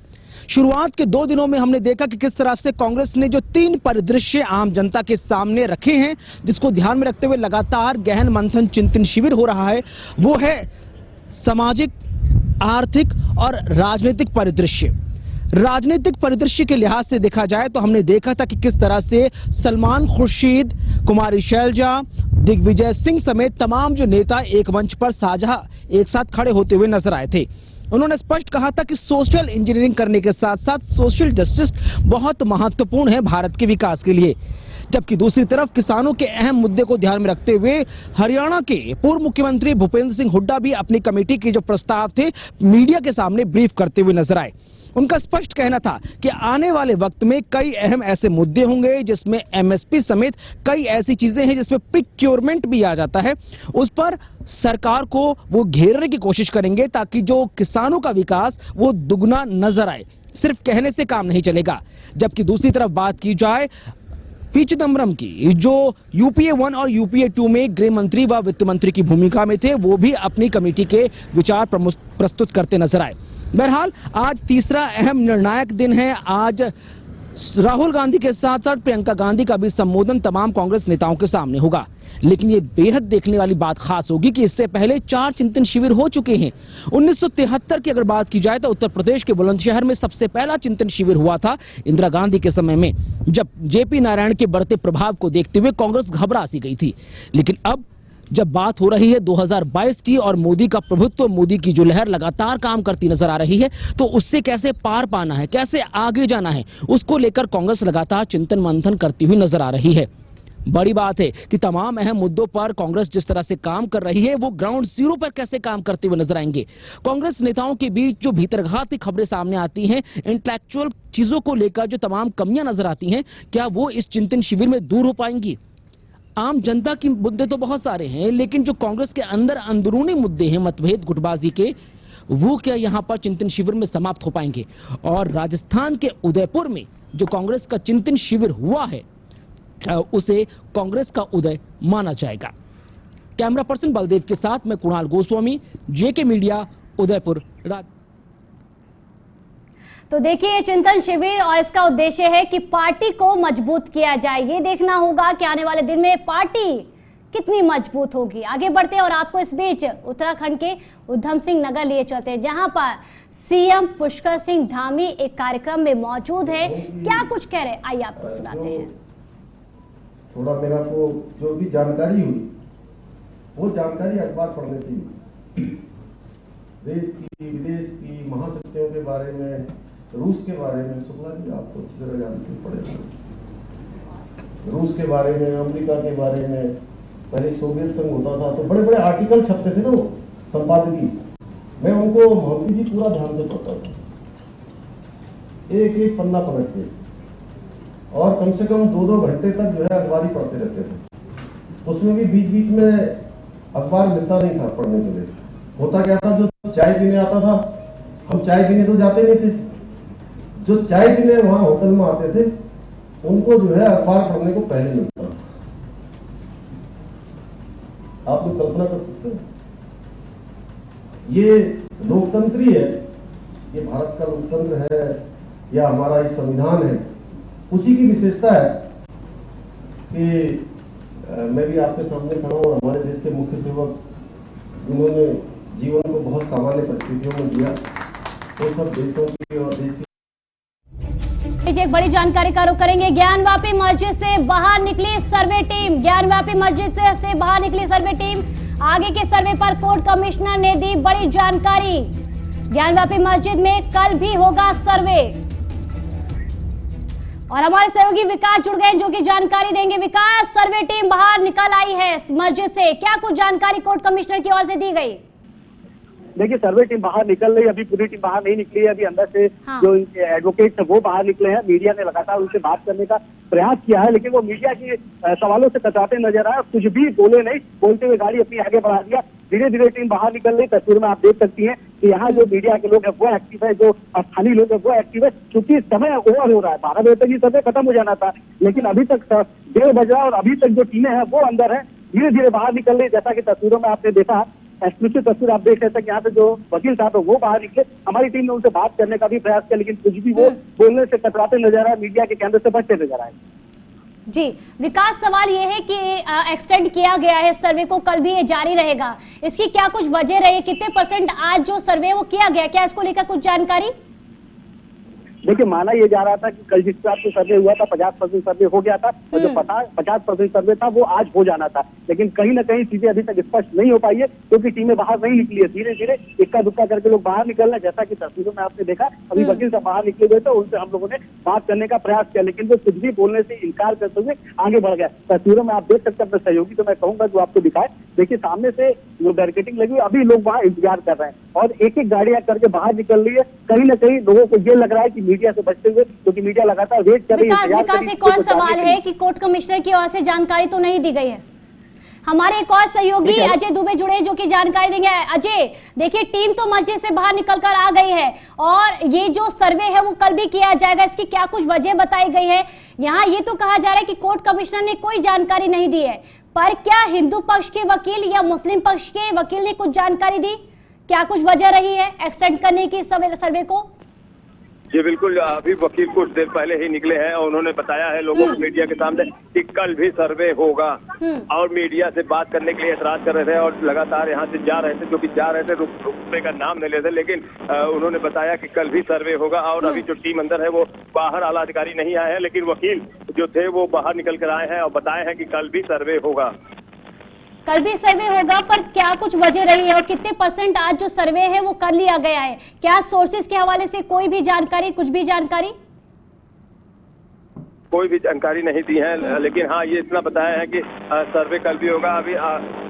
शुरुआत के 2 दिनों में हमने देखा कि किस तरह से कांग्रेस ने जो 3 परिदृश्य आम जनता के सामने रखे हैं, जिसको ध्यान में रखते हुए लगातार गहन मंथन चिंतन शिविर हो रहा है, वो है सामाजिक, आर्थिक और राजनीतिक परिदृश्य। राजनीतिक परिदृश्य के लिहाज से देखा जाए तो हमने देखा था कि किस तरह से सलमान खुर्शीद, कुमारी शैलजा, दिग्विजय सिंह समेत तमाम जो नेता एक मंच पर साझा एक साथ खड़े होते हुए नजर आए थे। उन्होंने स्पष्ट कहा था कि सोशल इंजीनियरिंग करने के साथ साथ सोशल जस्टिस बहुत महत्वपूर्ण है भारत के विकास के लिए। जबकि दूसरी तरफ किसानों के अहम मुद्दे को ध्यान में रखते हुए हरियाणा के पूर्व मुख्यमंत्री भूपेंद्र सिंह हुड्डा भी अपनी कमेटी के जो प्रस्ताव थे मीडिया के सामने ब्रीफ करते हुए नजर आए। उनका स्पष्ट कहना था कि आने वाले वक्त में कई अहम ऐसे मुद्दे होंगे जिसमें एमएसपी समेत कई ऐसी चीजें हैं जिसमें प्रोक्योरमेंट भी आ जाता है, उस पर सरकार को वो घेरने की कोशिश करेंगे ताकि जो किसानों का विकास वो दुगना नजर आए। सिर्फ कहने से काम नहीं चलेगा। जबकि दूसरी तरफ बात की जाए पी चिदम्बरम की, जो यूपीए 1 और यूपीए 2 में गृह मंत्री व वित्त मंत्री की भूमिका में थे, वो भी अपनी कमेटी के विचार प्रस्तुत करते नजर आए। बहरहाल आज तीसरा अहम निर्णायक दिन है। आज राहुल गांधी के साथ साथ प्रियंका गांधी का भी संबोधन तमाम कांग्रेस नेताओं के सामने होगा। लेकिन ये बेहद देखने वाली बात खास होगी कि इससे पहले 4 चिंतन शिविर हो चुके हैं। 1973 की अगर बात की जाए तो उत्तर प्रदेश के बुलंदशहर में सबसे पहला चिंतन शिविर हुआ था इंदिरा गांधी के समय में, जब जेपी नारायण के बढ़ते प्रभाव को देखते हुए कांग्रेस घबरा सी गई थी। लेकिन अब जब बात हो रही है 2022 की और मोदी का प्रभुत्व, मोदी की जो लहर लगातार काम करती नजर आ रही है, तो उससे कैसे पार पाना है, कैसे आगे जाना है, उसको लेकर कांग्रेस लगातार चिंतन मंथन करती हुई नजर आ रही है। बड़ी बात है कि तमाम अहम मुद्दों पर कांग्रेस जिस तरह से काम कर रही है, वो ग्राउंड जीरो पर कैसे काम करते हुए नजर आएंगे। कांग्रेस नेताओं के बीच जो भीतरघाती खबरें सामने आती हैं, इंटेलेक्चुअल चीजों को लेकर जो तमाम कमियां नजर आती हैं, क्या वो इस चिंतन शिविर में दूर हो पाएंगी। आम जनता के मुद्दे तो बहुत सारे हैं, लेकिन जो कांग्रेस के अंदर अंदरूनी मुद्दे हैं मतभेद गुटबाजी के, वो क्या यहां पर चिंतन शिविर में समाप्त हो पाएंगे। और राजस्थान के उदयपुर में जो कांग्रेस का चिंतन शिविर हुआ है, उसे कांग्रेस का उदय माना जाएगा। कैमरा पर्सन बलदेव के साथ मैं कुणाल गोस्वामी, जेके मीडिया, उदयपुर। तो देखिए ये चिंतन शिविर और इसका उद्देश्य है कि पार्टी को मजबूत किया जाए। ये देखना होगा कि आने वाले दिन में पार्टी कितनी मजबूत होगी। आगे बढ़ते हैं और आपको इस बीच उत्तराखंड के उधम सिंह नगर लिए चलते हैं, जहां पर सीएम पुष्कर सिंह धामी एक कार्यक्रम में मौजूद है। क्या कुछ कह रहे हैं, आइए आपको सुनाते हैं। थोड़ा मेरा को जो भी जानकारी हुई, वो जानकारी अखबार पढ़ने से हुई। देश की, विदेश की, महाशक्तियों के बारे में, रूस के बारे में, शुक्ला जी आपको अच्छी तरह जानते पड़ेगा। रूस के बारे में, अमेरिका के बारे में, पहले सोवियत संघ होता था तो बड़े बड़े आर्टिकल छपते थे ना वो संपादकीय, मैं उनको मोदी जी पूरा ध्यान से पढ़ता था, एक एक पन्ना पलट के, और कम से कम 2-2 घंटे तक जो है अखबार ही पढ़ते रहते थे। उसमें भी बीच बीच में अखबार मिलता नहीं था पढ़ने के लिए। होता क्या था, जो चाय पीने आता था, हम चाय पीने तो जाते नहीं थे, जो चाय पीने वहां होटल में आते थे उनको जो है अखबार पढ़ने को पहले मिलता था। आप लोग कल्पना कर सकते हैं, ये लोकतंत्र ही है, ये भारत का लोकतंत्र है। या हमारा इस संविधान है, उसी की विशेषता है कि मैं भी आपके सामने खड़ा हूँ और हमारे देश के मुख्य सेवक जिन्होंने जीवन को बहुत सामान्य परिस्थितियों में दिया, वो सब देशों की और देश की। एक बड़ी जानकारी का रुख करेंगे। ज्ञानवापी मस्जिद से बाहर निकली सर्वे टीम। ज्ञानवापी मस्जिद से बाहर निकली सर्वे टीम। आगे के सर्वे पर कोर्ट कमिश्नर ने दी बड़ी जानकारी। ज्ञानवापी मस्जिद में कल भी होगा सर्वे और हमारे सहयोगी विकास जुड़ गए जो कि जानकारी देंगे। विकास, सर्वे टीम बाहर निकल आई है मस्जिद से, क्या कुछ जानकारी कोर्ट कमिश्नर की ओर से दी गई? देखिए, सर्वे टीम बाहर निकल रही है, अभी पूरी टीम बाहर नहीं निकली है। अभी अंदर से जो इनके एडवोकेट है वो बाहर निकले हैं। मीडिया ने लगातार उनसे बात करने का प्रयास किया है, लेकिन वो मीडिया के सवालों से कतराते नजर आए, कुछ भी बोले नहीं। बोलते हुए गाड़ी अपनी आगे बढ़ा दिया। धीरे धीरे टीम बाहर निकल रही। तस्वीर में आप देख सकती हैं कि यहाँ जो मीडिया के लोग हैं वो एक्टिव है, जो स्थानीय लोग हैं वो एक्टिव है, क्योंकि समय ओवर हो रहा है। 12 बजे तक ये सर्वे खत्म हो जाना था, लेकिन अभी तक 1:30 बज रहा है और अभी तक जो टीमें हैं वो अंदर है, धीरे धीरे बाहर निकल रही। जैसा कि तस्वीरों में आपने देखा, एक्सक्लूसिव तस्वीर आप देख सकते हैं कि यहाँ पे जो वकील साहब है वो बाहर निकले। हमारी टीम ने उनसे बात करने का भी प्रयास किया, लेकिन कुछ भी वो बोलने से कतराते नजर आए, मीडिया के कैमरे से बचते नजर आए। जी विकास, सवाल ये है कि एक्सटेंड किया गया है सर्वे को, कल भी ये जारी रहेगा, इसकी क्या कुछ वजह रही? कितने % आज जो सर्वे वो किया गया, क्या इसको लेकर कुछ जानकारी? देखिए, माना ये जा रहा था कि कल जिस हिसाब से सर्वे हुआ था 50% सर्वे हो गया था और जो 50% सर्वे था वो आज हो जाना था, लेकिन कहीं ना कहीं चीजें अभी तक स्पष्ट नहीं हो पाई है क्योंकि टीमें बाहर नहीं निकली है। धीरे धीरे इक्का दुक्का करके लोग बाहर निकल रहे हैं। जैसा कि तस्वीरों में आपने देखा, अभी वकील साहब बाहर निकले हुए थे, उनसे हम लोगों ने बात करने का प्रयास किया, लेकिन वो कुछ भी बोलने से इनकार करते हुए आगे बढ़ गया। तस्वीरों में आप देख सकते हैं अपने सहयोगी, तो मैं कहूंगा जो आपको दिखाए। देखिए, सामने से जो बैरिकेडिंग लगी, अभी लोग वहाँ इंतजार कर रहे हैं और एक एक गाड़ियां करके बाहर निकल रही है। कहीं ना कहीं लोगों को ये लग रहा है कि मीडिया से बचते हुए, क्योंकि मीडिया लगातार वेट कर रही है। विकास, एक और सवाल है कि कोर्ट कमिश्नर की ओर से जानकारी तो नहीं दी गई है। हमारे एक और सहयोगी अजय दुबे जुड़े जो कि जानकारी देंगे। अजय, देखिए, टीम तो मस्जिद से बाहर निकलकर आ गई है और ये जो सर्वे है वो कल भी किया जाएगा, इसकी क्या कुछ वजह बताई गई है? यहाँ ये तो कहा जा रहा है कि कोर्ट कमिश्नर ने कोई जानकारी नहीं दी है, पर क्या हिंदू पक्ष के वकील या मुस्लिम पक्ष के वकील ने कुछ जानकारी दी? क्या कुछ वजह रही है एक्सटेंड करने की सर्वे को? जी बिल्कुल, अभी वकील कुछ देर पहले ही निकले हैं और उन्होंने बताया है लोगों को मीडिया के सामने कि कल भी सर्वे होगा और मीडिया से बात करने के लिए एतराज कर रहे थे और लगातार यहाँ से जा रहे थे, जो कि जा रहे थे रुकने का नाम नहीं लेते, लेकिन उन्होंने बताया कि कल भी सर्वे होगा। और अभी जो टीम अंदर है वो बाहर, आला अधिकारी नहीं आए हैं, लेकिन वकील जो थे वो बाहर निकल कर आए हैं और बताए हैं कि कल भी सर्वे होगा। कल भी सर्वे होगा, पर क्या कुछ वजह रही है और कितने % आज जो सर्वे है वो कर लिया गया है? क्या सोर्सेज के हवाले से कोई भी जानकारी, कुछ भी जानकारी? कोई भी जानकारी नहीं दी है, लेकिन हाँ ये इतना बताया है कि सर्वे कल भी होगा। अभी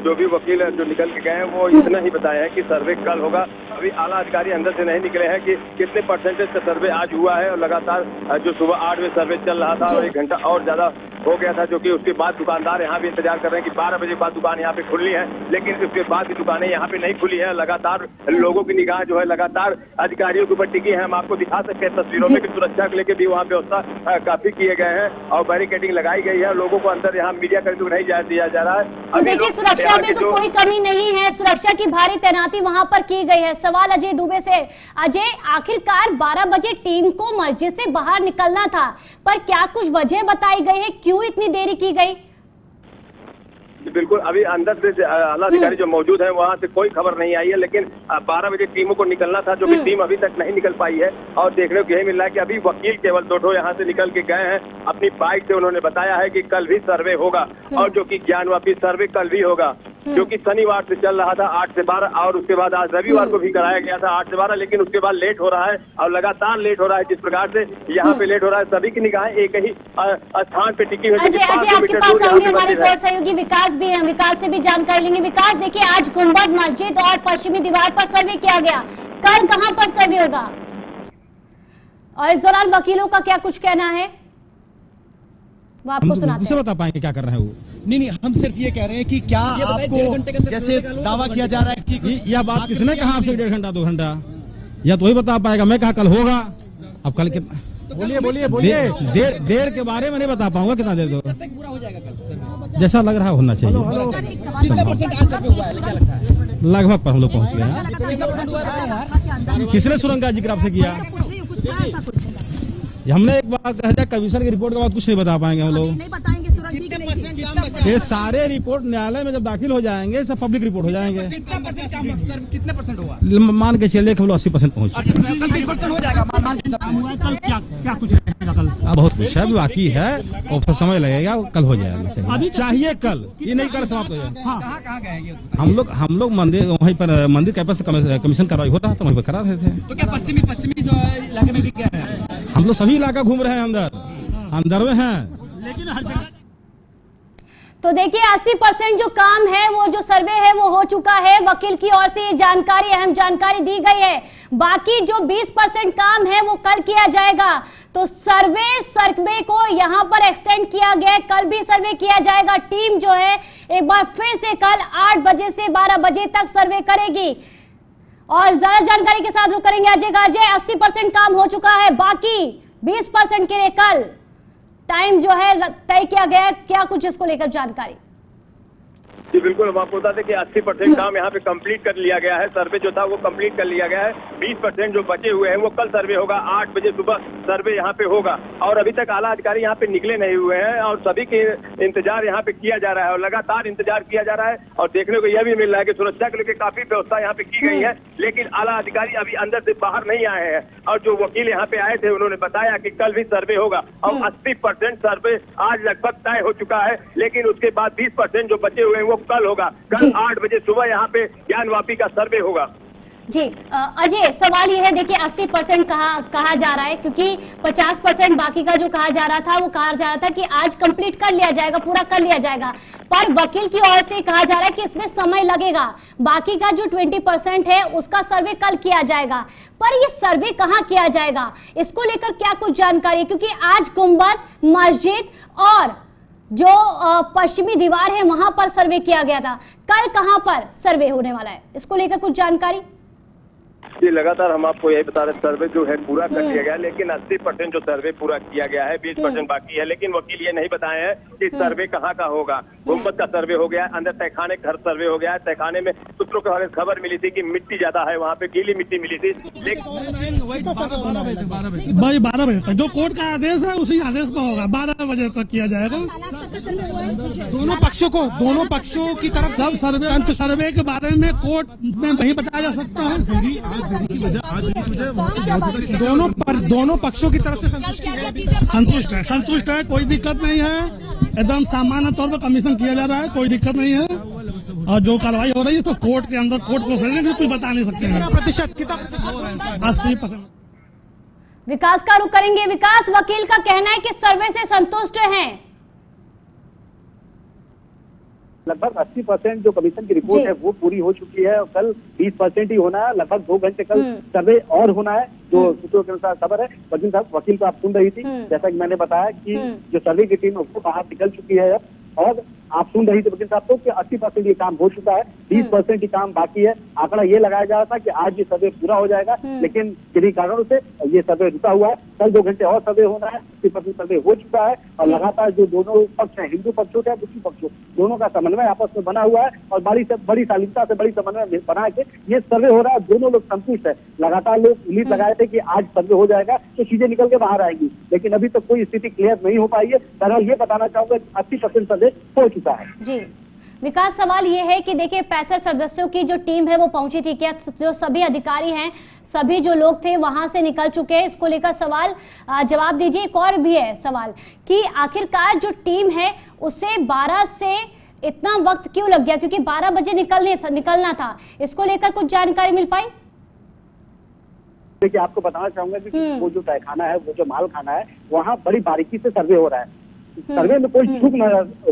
जो भी वकील जो निकल के गए हैं वो इतना ही बताया है कि सर्वे कल होगा। अभी आला अधिकारी अंदर से नहीं निकले हैं कि कितने % का सर्वे आज हुआ है और लगातार जो सुबह 8 बजे सर्वे चल रहा था और 1 घंटा और ज्यादा हो गया था, जो कि उसके बाद दुकानदार यहाँ भी इंतजार कर रहे हैं कि 12 बजे बाद दुकान यहाँ पे खुलनी है, लेकिन उसके बाद भी दुकानें यहाँ पे नहीं खुली है। लगातार लोगों की निगाह जो है लगातार अधिकारियों के ऊपर टिकी है। हम आपको दिखा सकते हैं तस्वीरों में कि सुरक्षा को लेकर भी वहाँ व्यवस्था काफी किए गए हैं और बैरिकेडिंग लगाई गई है। लोगों को अंदर यहाँ मीडिया कर नहीं दिया जा रहा है। तो देखिए, सुरक्षा में तो कोई कमी नहीं है, सुरक्षा की भारी तैनाती वहां पर की गई है। सवाल अजय दुबे से। अजय, आखिरकार 12 बजे टीम को मस्जिद से बाहर निकलना था, पर क्या कुछ वजह बताई गई है, क्यों इतनी देरी की गई? बिल्कुल, अभी अंदर से आला अधिकारी जो मौजूद है वहाँ से कोई खबर नहीं आई है, लेकिन 12 बजे टीमों को निकलना था, जो कि टीम अभी तक नहीं निकल पाई है। और देखने को यही मिल रहा है कि अभी वकील केवल 2 यहाँ से निकल के गए हैं अपनी बाइक से। उन्होंने बताया है कि कल भी सर्वे होगा और जो कि ज्ञानवापी सर्वे कल भी होगा, जो कि शनिवार से चल रहा था 8 से 12 और उसके बाद आज रविवार को भी कराया गया था 8 से 12, लेकिन उसके बाद लेट हो रहा है और लगातार लेट हो रहा है। जिस प्रकार से यहाँ पे लेट हो रहा है, सभी की निगाहें एक ही स्थान पे टिकी हुई है। अजय, आपके पास आएंगे हमारे और सहयोगी विकास भी हैं, विकास से भी जानकारी लेंगे। विकास, देखिए, आज गुंबद मस्जिद और पश्चिमी दीवार पर सर्वे किया गया, कल कहां पर सर्वे होगा और इस दौरान वकीलों का क्या कुछ कहना है वो आपको सुनाते हैं। बता पाएंगे क्या कर रहे हैं वो? नहीं, हम सिर्फ ये कह रहे हैं कि क्या आपको जैसे दावा किया जा रहा है कि यह बात किसने कहा आपसे 1.5 घंटा 2 घंटा, या तो ही बता पाएगा। मैं कहा कल होगा, अब कल कितना? बोलिए। देर के बारे में नहीं बता पाऊंगा, कितना देर दो पूरा हो जाएगा कल, जैसा लग रहा है होना चाहिए। लगभग पर हम लोग पहुंच गए हैं। किसने सुरंग का जिक्र आपसे किया? हमने एक बात कहा, कमीशन की रिपोर्ट के बाद कुछ नहीं बता पाएंगे हम लोग। नहीं बताएंगे ये सारे रिपोर्ट न्यायालय में जब दाखिल हो जाएंगे सब पब्लिक रिपोर्ट हो जाएंगे। कितने परसेंट होगा? मान के चलिए केवल 80% पहुँच। कल 20% हो जाएगा। कल क्या कुछ रहेगा? कल बहुत कुछ है, अभी बाकी है और समय लगेगा, कल हो जाएगा। अभी चाहिए कल, ये नहीं कल समाप्त हो जाएगा। कहाँ गए? हम लोग मंदिर वहीं पर मंदिर कैंपस कमीशन कार्रवाई हो रहा था, वहीं पर करा रहे थे। तो क्या पश्चिमी इलाके में भी क्या है? हम लोग सभी इलाका घूम रहे हैं, अंदर में हैं। लेकिन हर जगह तो देखिए 80% जो काम है, वो जो सर्वे है वो हो चुका है। वकील की ओर से ये जानकारी, अहम जानकारी दी गई है। बाकी जो 20% काम है वो कल किया जाएगा। तो सर्वे को यहाँ पर एक्सटेंड किया गया है, कल भी सर्वे किया जाएगा। टीम जो है एक बार फिर से कल 8 बजे से 12 बजे तक सर्वे करेगी। और ज्यादा जानकारी के साथ रुक करेंगे अजय का। अजय, 80% काम हो चुका है, बाकी 20% के लिए कल टाइम जो है तय किया गया है। क्या कुछ इसको लेकर जानकारी? जी बिल्कुल, हम आपको बता दें कि 80% काम यहाँ पे कंप्लीट कर लिया गया है। सर्वे जो था वो कंप्लीट कर लिया गया है। 20% जो बचे हुए हैं वो कल सर्वे होगा। 8 बजे सुबह सर्वे यहाँ पे होगा। और अभी तक आला अधिकारी यहाँ पे निकले नहीं हुए हैं और सभी के इंतजार यहाँ पे किया जा रहा है और लगातार इंतजार किया जा रहा है। और देखने को यह भी मिल रहा है कि सुरक्षा को लेकर काफी व्यवस्था यहाँ पे की गई है, लेकिन आला अधिकारी अभी अंदर से बाहर नहीं आए हैं। और जो वकील यहाँ पे आए थे उन्होंने बताया कि कल भी सर्वे होगा और 80% सर्वे आज लगभग तय हो चुका है, लेकिन उसके बाद 20% जो बचे हुए हैं वो कल होगा। कल 8 बजे सुबह यहाँ पे ज्ञानवापी का सर्वे होगा। जी अजय, सवाल ये है, देखिए 80% कहा जा रहा है, क्योंकि 50% बाकी का जो कहा जा रहा था वो कहा जा रहा था कि आज कंप्लीट कर लिया जाएगा, पूरा कर लिया जाएगा। पर वकील की ओर से कहा जा रहा है कि इसमें समय लगेगा। बाकी का जो 20% है उसका सर्वे कल किया जाएगा। पर ये सर्वे कहाँ किया जाएगा, इसको लेकर क्या कुछ जानकारी? क्योंकि आज गुंबद, मस्जिद और जो पश्चिमी दीवार है वहां पर सर्वे किया गया था। कल कहां पर सर्वे होने वाला है, इसको लेकर कुछ जानकारी? जी लगातार हम आपको यही बता रहे, सर्वे जो है पूरा कर लिया गया है, लेकिन 80% जो सर्वे पूरा किया गया है, 20% बाकी है। लेकिन वकील ये नहीं बताए हैं कि सर्वे कहाँ का होगा। गुंबद का सर्वे हो गया, अंदर तहखाने घर सर्वे हो गया है। तहखाने में सूत्रों के हमें खबर मिली थी कि मिट्टी ज्यादा है, वहाँ पे गीली मिट्टी मिली थी। लेकिन 12 बजे तक जो कोर्ट का आदेश है उसी आदेश पर होगा। 12 बजे तक किया जाएगा। दोनों पक्षों की तरफ सब सर्वे के बारे में कोर्ट में नहीं बताया जा सकता है। दोनों पक्षों की तरफ से संतुष्ट है, कोई दिक्कत नहीं है। एकदम सामान्य तौर पर कमीशन किया जा रहा है, कोई दिक्कत नहीं है। और जो कार्रवाई हो रही है तो कोर्ट के अंदर कोर्ट को कुछ बता नहीं सकते हैं। प्रतिशत कितना? 80%। विकास का रुख करेंगे। विकास, वकील का कहना है कि सर्वे से संतुष्ट हैं। लगभग 80% जो कमीशन की रिपोर्ट है वो पूरी हो चुकी है और कल 20% ही होना है। लगभग 2 घंटे कल सर्वे और होना है, जो सूत्रों के अनुसार खबर है। वकील साहब, वकील को आप सुन रही थी, जैसा कि मैंने बताया कि जो सर्वे की टीम है उसको बाहर निकल चुकी है अब। और आप सुन रही थी वकील साहब को कि 80% ये काम हो चुका है, 20% ही काम बाकी है। आंकड़ा ये लगाया जा रहा था कि आज ये सर्वे पूरा हो जाएगा, लेकिन किन्हीं कारणों से ये सर्वे रुका हुआ है। कल 2 घंटे और सर्वे होना है। 80% सर्वे हो चुका है और लगातार जो दोनों पक्ष है, हिंदू पक्ष हो चाहे मुस्लिम पक्ष हो, दोनों का समन्वय आपस में बना हुआ है और बड़ी शालीनता से बड़ी समन्वय बना के ये सर्वे हो रहा है। दोनों लोग संतुष्ट है। लगातार लोग उम्मीद लगाए थे कि आज सर्वे हो जाएगा तो चीजें निकल के बाहर आएंगी, लेकिन अभी तक कोई स्थिति क्लियर नहीं हो पाई है। बहरहाल ये बताना चाहूंगा 80% सर्वे हो चुका है। जी विकास, सवाल ये है कि देखिए 65 सदस्यों की जो टीम है वो पहुंची थी, क्या जो सभी अधिकारी हैं, सभी जो लोग थे वहां से निकल चुके हैं? इसको लेकर सवाल जवाब दीजिए। एक और भी है सवाल कि आखिरकार जो टीम है उससे 12 से इतना वक्त क्यों लग गया, क्योंकि 12 बजे निकलना था। इसको लेकर कुछ जानकारी मिल पाई? देखिए, आपको बताना चाहूंगा कि वो जो तहखाना है, वो जो माल खाना है, वहाँ बड़ी बारीकी से सर्वे हो रहा है। सर्वे में कोई चूक न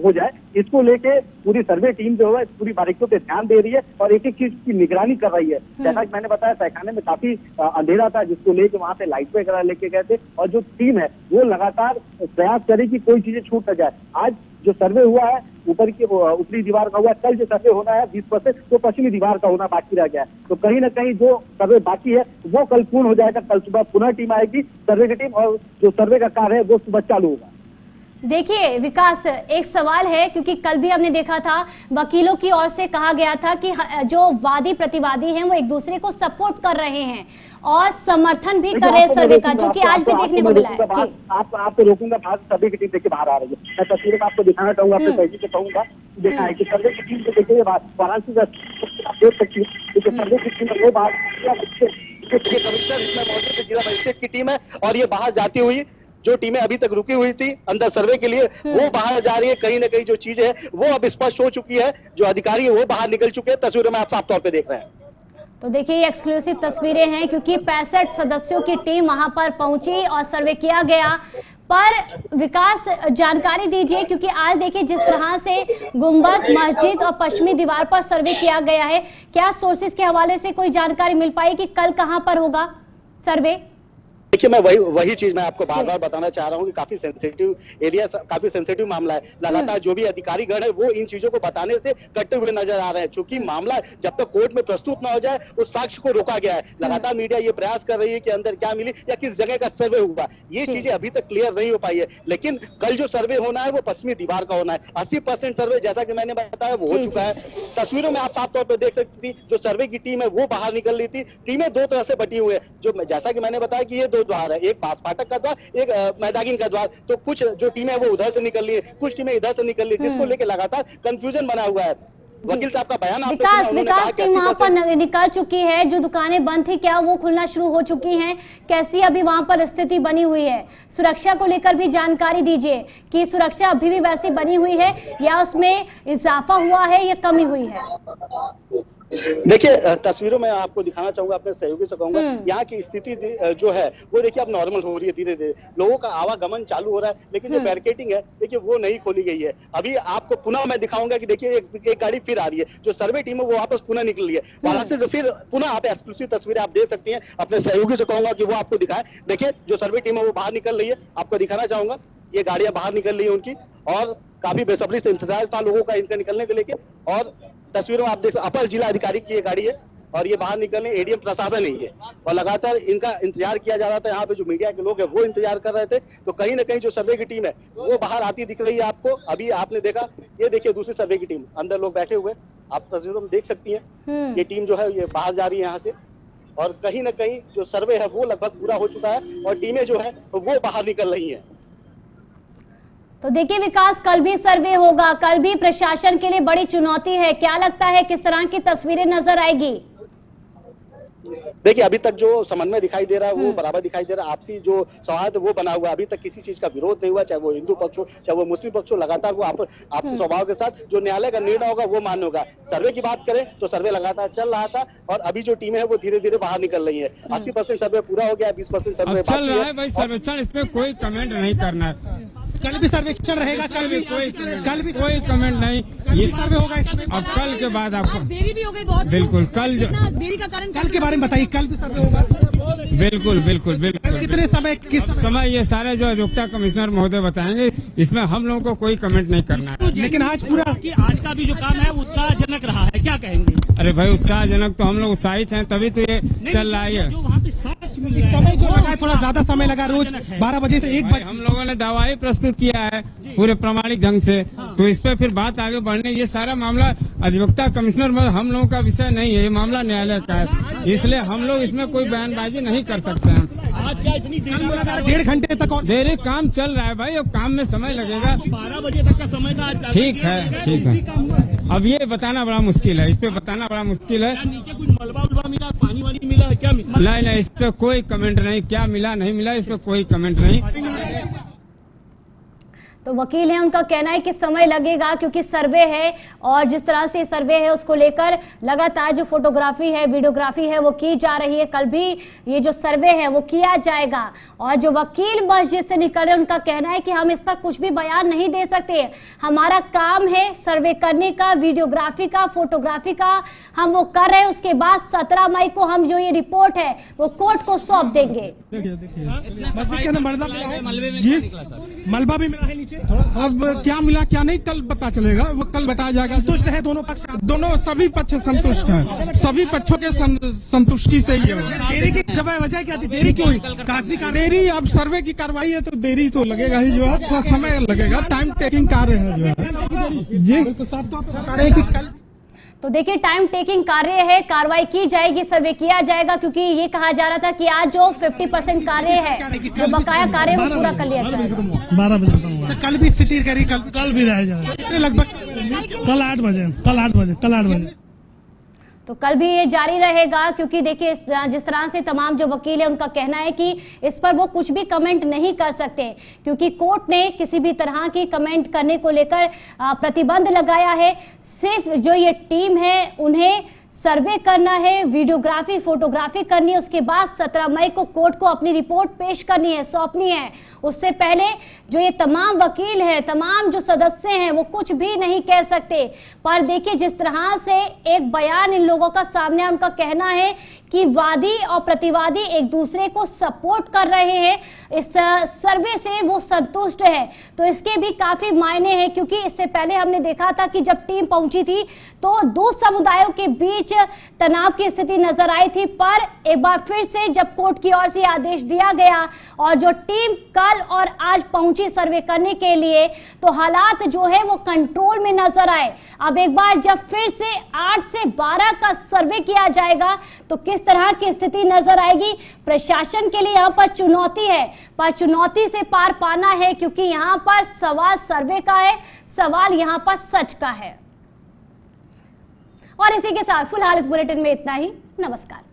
हो जाए, इसको लेके पूरी सर्वे टीम जो है पूरी बारीकियों पे ध्यान दे रही है और एक एक चीज की निगरानी कर रही है। जैसा कि मैंने बताया, तहखाने में काफी अंधेरा था, जिसको लेके वहां पे लाइट वगैरह लेके गए थे और जो टीम है वो लगातार प्रयास करे कि कोई चीजें छूट न जाए। आज जो सर्वे हुआ है ऊपर की ऊपरी दीवार का हुआ है, कल जो सर्वे होना है 20% तो पश्चिमी दीवार का होना बाकी रह गया है। तो कहीं ना कहीं जो सर्वे बाकी है वो कल पूर्ण हो जाएगा। कल सुबह पुनः टीम आएगी, सर्वे की टीम, और जो सर्वे का कार्य है वो सुबह चालू होगा। देखिए विकास, एक सवाल है क्योंकि कल भी हमने देखा था वकीलों की ओर से कहा गया था कि जो वादी प्रतिवादी हैं वो एक दूसरे को सपोर्ट कर रहे हैं और समर्थन भी कर रहे हैं सर्वे का, जो कि आज भी देखने को मिला है। जी, आपको रोकूंगा, सर्वे की टीम देखिए बाहर आ रही है। मैं तस्वीरें आपको दिखाना चाहूंगा, अपने सहयोगी से कहूंगा देखा है कि सर्वे की टीम को देखिए वाराणसी का आप देख सकती है। सर्वे की टीम वो बाहर कमिश्नर इसमें मौजूद है, जिला मजिस्ट्रेट की टीम है और ये बाहर जाती हुई जो टीमें अभी तक रुकी हुई थी अंदर सर्वे के लिए वो बाहर जा रही है। कहीं ना कहीं जो चीजें है वो अब स्पष्ट हो चुकी है, जो अधिकारी है वो बाहर निकल चुके हैं। तस्वीरों में आप साफ तौर पे देख रहे हैं। तो देखिए ये एक्सक्लूसिव तस्वीरें हैं क्योंकि 65 सदस्यों की टीम वहां पर पहुंची और सर्वे किया गया। पर विकास जानकारी दीजिए क्योंकि आज देखिए जिस तरह से गुंबद, मस्जिद और पश्चिमी दीवार पर सर्वे किया गया है, क्या सोर्सेज के हवाले से कोई जानकारी मिल पाई कि कल कहां पर होगा सर्वे? देखिए मैं वही चीज मैं आपको बार बार बताना चाह रहा हूँ कि काफी सेंसिटिव एरिया, काफी सेंसिटिव मामला है। लगातार जो भी अधिकारीगण है वो इन चीजों को बताने से कटते हुए नजर आ रहे हैं, क्योंकि मामला जब तक कोर्ट में प्रस्तुत ना हो जाए उस साक्ष्य को रोका गया है। लगातार मीडिया ये प्रयास कर रही है कि अंदर क्या मिली या किस जगह का सर्वे हुआ, ये चीजें अभी तक क्लियर नहीं हो पाई है। लेकिन कल जो सर्वे होना है वो पश्चिमी दीवार का होना है। 80% सर्वे जैसा कि मैंने बताया वो हो चुका है। तस्वीरों में आप साफ तौर पर देख सकती थी जो सर्वे की टीम है वो बाहर निकल रही थी। टीमें दो तरह से बटी हुई है, जो जैसा कि मैंने बताया कि ये दो द्वार है, एक बास फाटक का द्वार, एक मैदागिन का द्वार। तो कुछ जो टीमें है वो उधर से निकल रही है, कुछ टीमें इधर से निकल रही है, जिसको लेकर लगातार कंफ्यूजन बना हुआ है। वकील साहब का बयान विकास टीम वहां पर निकल चुकी है, जो दुकानें बंद थी क्या वो खुलना शुरू हो चुकी हैं? कैसी अभी वहां पर स्थिति बनी हुई है? सुरक्षा को लेकर भी जानकारी दीजिए कि सुरक्षा अभी भी वैसी बनी हुई है या उसमें इजाफा हुआ है या कमी हुई है? देखिए तस्वीरों में आपको दिखाना चाहूंगा, अपने सहयोगी से कहूंगा यहाँ की स्थिति जो है वो देखिए अब नॉर्मल हो रही है। धीरे धीरे लोगों का आवागमन चालू हो रहा है, लेकिन जो बैरिकेडिंग है देखिए वो नहीं खोली गई है। अभी आपको पुनः मैं दिखाऊंगा कि देखिए एक गाड़ी फिर आ रही है, जो सर्वे टीम है वो वापस पुनः निकल रही है वहां से। फिर पुनः आप एक्सक्लूसिव तस्वीरें आप देख सकती हैं। अपने सहयोगी से कहूंगा कि वो आपको दिखाए। देखिए जो सर्वे टीम है वो बाहर निकल रही है, आपको दिखाना चाहूंगा। ये गाड़ियां बाहर निकल रही है उनकी और काफी बेसब्री से इंतजार था लोगों का इनका निकलने को लेकर। और तस्वीरों में आप देख अपर जिला अधिकारी की ये गाड़ी है और ये बाहर निकलने एडीएम प्रशासन ही है और लगातार इनका इंतजार किया जा रहा था। यहाँ पे जो मीडिया के लोग हैं वो इंतजार कर रहे थे। तो कहीं ना कहीं जो सर्वे की टीम है वो बाहर आती दिख रही है आपको। अभी आपने देखा, ये देखिए दूसरी सर्वे की टीम, अंदर लोग बैठे हुए आप तस्वीरों में देख सकती है। ये टीम जो है ये बाहर जा रही है यहाँ से और कहीं ना कहीं जो सर्वे है वो लगभग पूरा हो चुका है और टीमें जो है वो बाहर निकल रही है। तो देखिए विकास, कल भी सर्वे होगा, कल भी प्रशासन के लिए बड़ी चुनौती है। क्या लगता है किस तरह की तस्वीरें नजर आएगी? देखिए अभी तक जो समन्वय दिखाई दे रहा है वो बराबर दिखाई दे रहा है। आपसी जो सौहार्द वो बना हुआ है, अभी तक किसी चीज का विरोध नहीं हुआ, चाहे वो हिंदू पक्ष हो चाहे वो मुस्लिम पक्ष हो। लगातार वो आपसी स्वभाव के साथ जो न्यायालय का निर्णय होगा वो मान्य होगा। सर्वे की बात करें तो सर्वे लगातार चल रहा था और अभी जो टीमें है वो धीरे धीरे बाहर निकल रही है। 80% सर्वे पूरा हो गया, 20% सर्वे चल रहा है। भाई सर्वेक्षण इस पे कोई कमेंट नहीं करना है। कल भी सर्वेक्षण रहेगा, कल भी कोई कमेंट नहीं। ये सर्वे होगा अब कल के बाद आपको देरी भी हो गई बहुत। बिल्कुल कल देरी का कारण कल के बारे में बताइए, कल भी सर्वे होगा? बिल्कुल बिल्कुल बिल्कुल। कितने समय, किस समय ये सारे जो अधिवक्ता कमिश्नर महोदय बताएंगे, इसमें हम लोगों को कोई कमेंट नहीं करना है। लेकिन आज पूरा कि आज का भी जो काम है उत्साहजनक रहा है, क्या कहेंगे? अरे भाई उत्साहजनक तो हम लोग उत्साहित हैं, तभी तो ये चल रहा है। जो वहाँ पे सच मिल रहा समय जो लगा है थोड़ा ज्यादा समय लगा, रोज 12 बजे से 1 बजे हम लोगों ने दवाई प्रस्तुत किया है पूरे प्रमाणिक ढंग से। तो इस पे फिर बात आगे बढ़ने, ये सारा मामला अधिवक्ता कमिश्नर हम लोगों का विषय नहीं है, ये मामला न्यायालय का है, इसलिए हम लोग इसमें कोई बयानबाजी नहीं कर सकते हैं। आज का इतनी देरी, 1.5 घंटे तक और देरी काम चल रहा है भाई, अब काम में समय लगेगा। 12 बजे तक का समय था आज। ठीक है ठीक है, अब ये बताना बड़ा मुश्किल है, इस पे बताना बड़ा मुश्किल है। नीचे कुछ मलबा उलबा मिला, पानी वाली मिला, क्या मिला? नहीं, इस पे कोई कमेंट नहीं, क्या मिला नहीं मिला इस पे कोई कमेंट नहीं। तो वकील है, उनका कहना है कि समय लगेगा क्योंकि सर्वे है और जिस तरह से सर्वे है उसको लेकर लगातार जो फोटोग्राफी है, वीडियोग्राफी है वो की जा रही है। कल भी ये जो सर्वे है वो किया जाएगा। और जो वकील मस्जिद से निकल रहे उनका कहना है कि हम इस पर कुछ भी बयान नहीं दे सकते, हमारा काम है सर्वे करने का, वीडियोग्राफी का, फोटोग्राफी का, हम वो कर रहे हैं। उसके बाद 17 मई को हम जो ये रिपोर्ट है वो कोर्ट को सौंप देंगे। मस्जिद के अंदर मलबा भी मिला है नीचे। अब क्या मिला क्या नहीं कल पता चलेगा, वो कल बताया जाएगा। संतुष्ट है दोनों पक्ष? दोनों सभी पक्ष संतुष्ट हैं, सभी पक्षों के संतुष्टि से ही है। देरी की वजह क्या थी, देरी क्यों हुई? कागजी देरी, अब सर्वे की कार्रवाई है तो देरी तो लगेगा ही, जो है थोड़ा समय लगेगा, टाइम टेकिंग कार्य है जो है जी। कल तो देखिए टाइम टेकिंग कार्य है, कार्रवाई की जाएगी, सर्वे किया जाएगा, क्योंकि ये कहा जा रहा था कि आज जो 50% कार्य है, जो बकाया कार्य है, वो पूरा कर लिया जाएगा। 12 बजे कल भी स्थिति करी, कल भी रह जाए लगभग कल 8 बजे। तो कल भी ये जारी रहेगा, क्योंकि देखिए जिस तरह से तमाम जो वकील है उनका कहना है कि इस पर वो कुछ भी कमेंट नहीं कर सकते, क्योंकि कोर्ट ने किसी भी तरह की कमेंट करने को लेकर प्रतिबंध लगाया है। सिर्फ जो ये टीम है उन्हें सर्वे करना है, वीडियोग्राफी फोटोग्राफी करनी है, उसके बाद 17 मई को कोर्ट को अपनी रिपोर्ट पेश करनी है, सौंपनी है। उससे पहले जो ये तमाम वकील हैं, तमाम जो सदस्य हैं, वो कुछ भी नहीं कह सकते। पर देखिए जिस तरह से एक बयान इन लोगों का सामने है, उनका कहना है कि वादी और प्रतिवादी एक दूसरे को सपोर्ट कर रहे हैं, इस सर्वे से वो संतुष्ट है। तो इसके भी काफी मायने हैं, क्योंकि इससे पहले हमने देखा था कि जब टीम पहुंची थी तो दो समुदायों के बीच तनाव की स्थिति नजर आई थी। पर एक बार फिर से जब कोर्ट की ओर से आदेश दिया गया और जो टीम कल और आज पहुंची सर्वे करने के लिए, तो हालात जो है वो कंट्रोल में नजर आए। अब एक बार जब फिर से 8 से 12 का सर्वे किया जाएगा तो किस तरह की स्थिति नजर आएगी। प्रशासन के लिए यहाँ पर चुनौती है, पर चुनौती से पार पाना है, क्योंकि यहाँ पर सवाल सर्वे का है, सवाल यहाँ पर सच का है। और इसी के साथ फिलहाल इस बुलेटिन में इतना ही। नमस्कार।